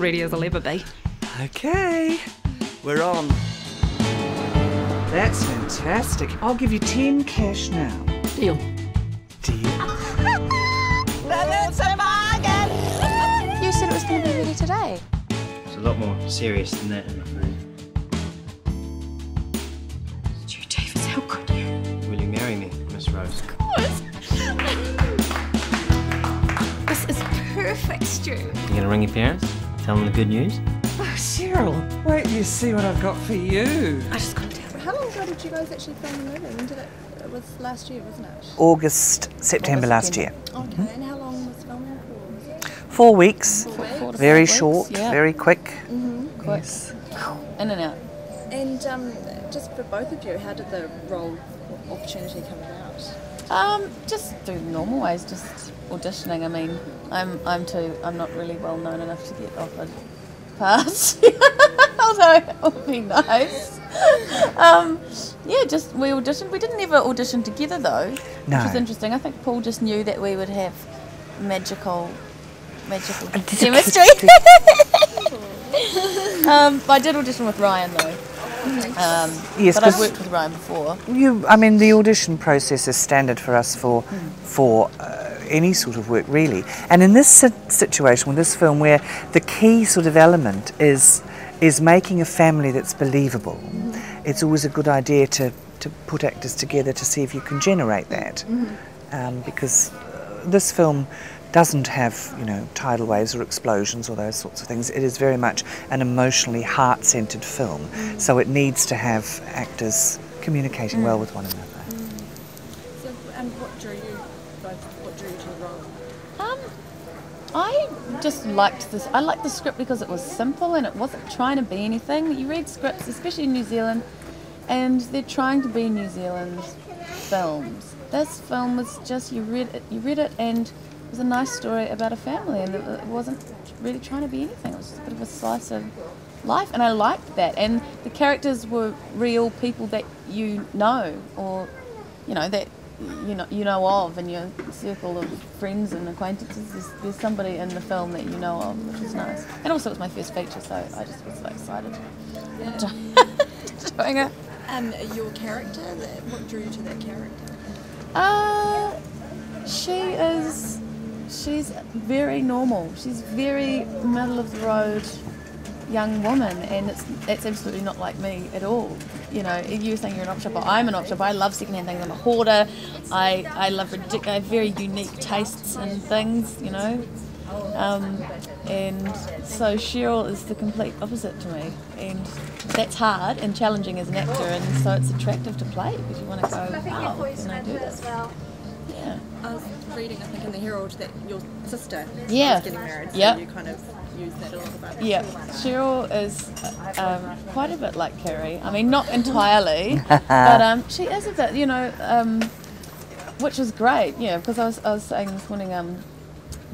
ready as I'll ever be. Okay, we're on. That's fantastic. I'll give you 10 cash now. Deal. Deal? That's a bargain! You said it was going to be ready today. It's a lot more serious than that, I'm afraid. Gee, Davis, how could you? Will you marry me, Miss Rose? Of course. This is perfect, Stu. You gonna ring your parents? Tell them the good news? Oh, Cheryl, wait till you see what I've got for you. I just got to tell. How long ago did you guys actually film the movie? When did it was last year, wasn't it? August, September last year. Okay, and how long was filming for? Was it 4 weeks. 4 weeks? 4 to Very 5 short, weeks, yeah. very quick. Quick. Yes. In and out. And just for both of you, how did the role opportunity come about? Just through the normal ways, just auditioning. I mean, I'm not really well known enough to get offered parts, although it would be nice. Yeah, just we auditioned. We didn't ever audition together though, No. which was interesting. I think Paul just knew that we would have magical chemistry. I did audition with Ryan though. Yes, but I've 'cause worked with Ryan before. I mean, the audition process is standard for us for any sort of work, really. And in this situation, with this film, where the key sort of element is making a family that's believable, it's always a good idea to put actors together to see if you can generate that. Because this film doesn't have, you know, tidal waves or explosions or those sorts of things. It is very much an emotionally heart-centered film, so it needs to have actors communicating well with one another. So, and what drew you to the role? I just liked this. I liked the script because it was simple and it wasn't trying to be anything. You read scripts, especially in New Zealand, and they're trying to be New Zealand films. This film was just you read it, and it was a nice story about a family, and it wasn't really trying to be anything. It was just a bit of a slice of life, and I liked that. And the characters were real people that you know, or you know that you know of in your circle of friends and acquaintances. There's somebody in the film that you know of, which was nice. And also it was my first feature, so I just was so excited doing it. Your character, what drew you to that character? She's very normal. She's very middle of the road young woman, and it's absolutely not like me at all. You know, you were saying you're an op shopper. I'm an op shopper. I love secondhand things. I'm a hoarder. I love I have very unique tastes in things. You know, and so Cheryl is the complete opposite to me, and that's hard and challenging as an actor, and so it's attractive to play because you want to go, wow, can I do this? Yeah. I was reading, I think, in the Herald that your sister was Yeah. getting married, so Yep. you kind of used that a little bit. Yeah, Cheryl is quite a bit like Kerry. I mean, not entirely, but she is a bit, you know, which was great. Yeah, because I was saying this morning,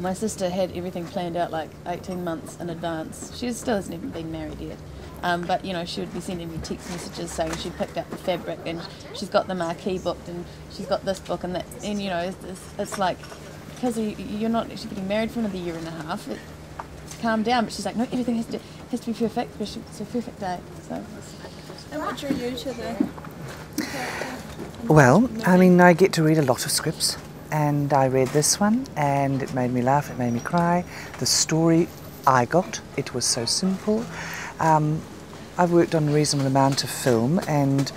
my sister had everything planned out like 18 months in advance. She still hasn't even been married yet. But you know, she would be sending me text messages saying she'd picked up the fabric and she's got the marquee booked and she's got this book and that, and you know, it's like, because you're not actually getting married for another year and a half. Calm down, but she's like, no, everything has to be perfect because it's a perfect day. So. And what drew you to the character? Well, I mean, I get to read a lot of scripts, and I read this one, and it made me laugh, it made me cry. The story I got, it was so simple. I've worked on a reasonable amount of film, and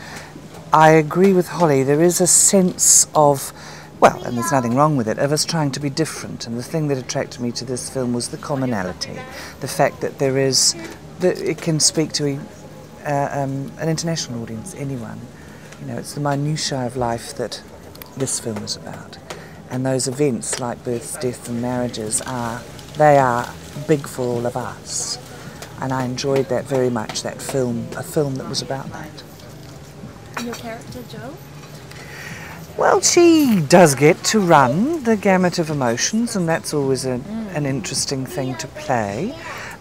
I agree with Holly, there is a sense of, well, and there's nothing wrong with it, of us trying to be different, and the thing that attracted me to this film was the commonality, the fact that there is, that it can speak to an international audience, anyone. You know, it's the minutiae of life that this film is about, and those events like births, deaths and marriages are big for all of us, and I enjoyed that very much, that film, a film that was about that. And your character, Jo? Well, she does get to run the gamut of emotions, and that's always an interesting thing to play.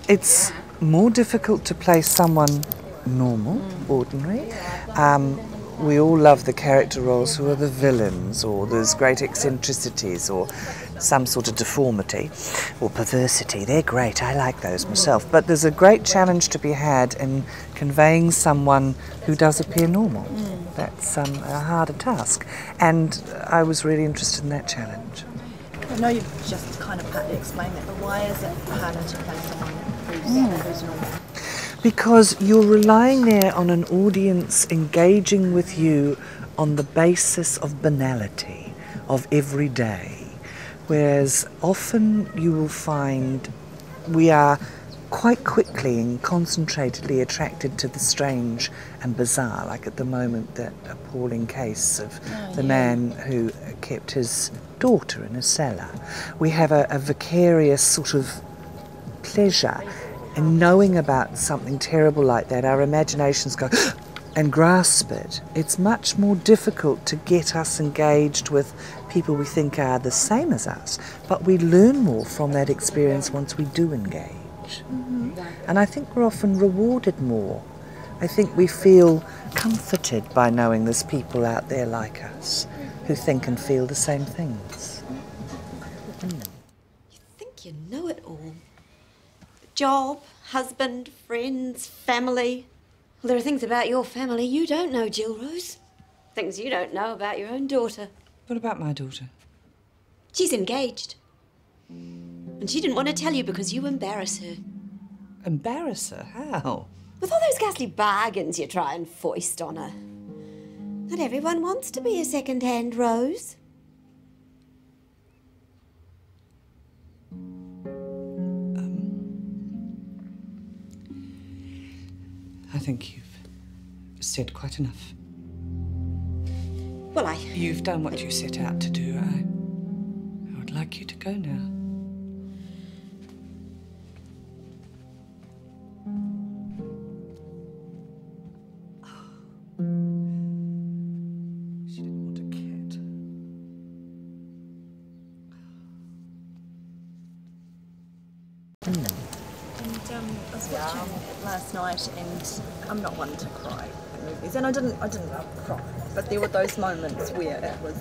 It's more difficult to play someone normal, ordinary. We all love the character roles who are the villains, or there's great eccentricities, or some sort of deformity or perversity. They're great, I like those myself. But there's a great challenge to be had in conveying someone who does appear normal. That's a harder task. And I was really interested in that challenge. I know you've just kind of partly explained that, but why is it harder to play someone who's normal? Because you're relying there on an audience engaging with you on the basis of banality, of everyday. Whereas often you will find we are quite quickly and concentratedly attracted to the strange and bizarre, like at the moment that appalling case of the man who kept his daughter in a cellar. We have a vicarious sort of pleasure in knowing about something terrible like that. Our imaginations go and grasp it. It's much more difficult to get us engaged with people we think are the same as us, but we learn more from that experience once we do engage. And I think we're often rewarded more. I think we feel comforted by knowing there's people out there like us who think and feel the same things. You think you know it all. Job, husband, friends, family. Well, there are things about your family you don't know, Jill Rose. Things you don't know about your own daughter. What about my daughter? She's engaged. And she didn't want to tell you because you embarrass her. Embarrass her? How? With all those ghastly bargains you try and foist on her. Not everyone wants to be a second-hand Rose. I think you've said quite enough. Well, You've done what you set out to do. I would like you to go now. She didn't want a cat. I was watching it last night, and I'm not one to cry in movies, and I didn't cry, but there were those moments where it was.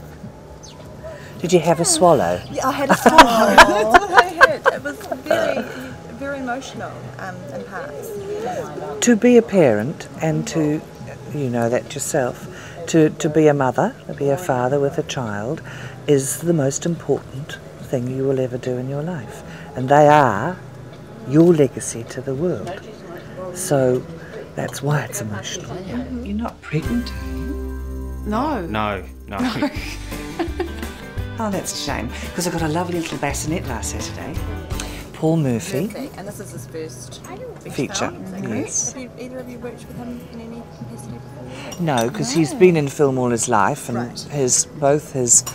Did you have a swallow? Yeah, I had a swallow. That's what I had. It was very emotional in parts. To be a parent and to, you know that yourself, to be a mother, to be a father with a child is the most important thing you will ever do in your life. And they are your legacy to the world. So that's why it's emotional. You're not pregnant, are you? No. No. Oh, that's a shame, because I got a lovely little bassinet last Saturday. Paul Murphy. And this is his first Feature, film, is that yes. correct? Have either of you worked with him in any capacity before? No, because he's been in film all his life, and Right. both his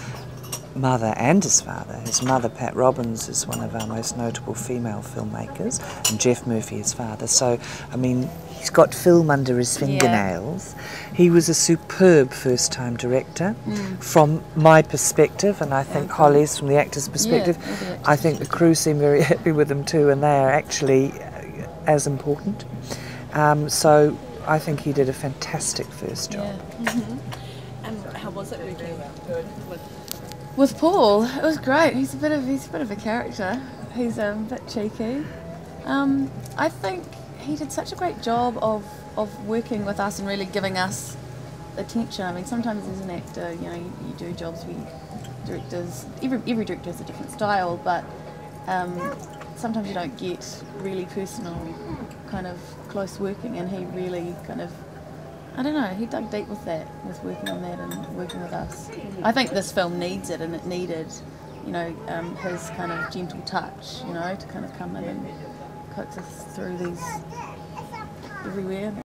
mother and his father. His mother, Pat Robbins, is one of our most notable female filmmakers, and Jeff Murphy, his father. So, I mean, he's got film under his fingernails. He was a superb first-time director from my perspective, and I think Holly's from the actor's perspective. I think the crew seem very happy with him too, and they are actually as important. So I think he did a fantastic first job. And how was it working With Paul, it was great. He's a bit of a character. He's a bit cheeky. I think he did such a great job of working with us and really giving us attention. I mean, sometimes as an actor, you know, you do jobs where directors, every director has a different style, but sometimes you don't get really personal, kind of close working, and he really kind of, I don't know, he dug deep with that, with working on that and working with us. I think this film needs it, and it needed, you know, his kind of gentle touch, you know, to kind of come in and coax us through these everywhere.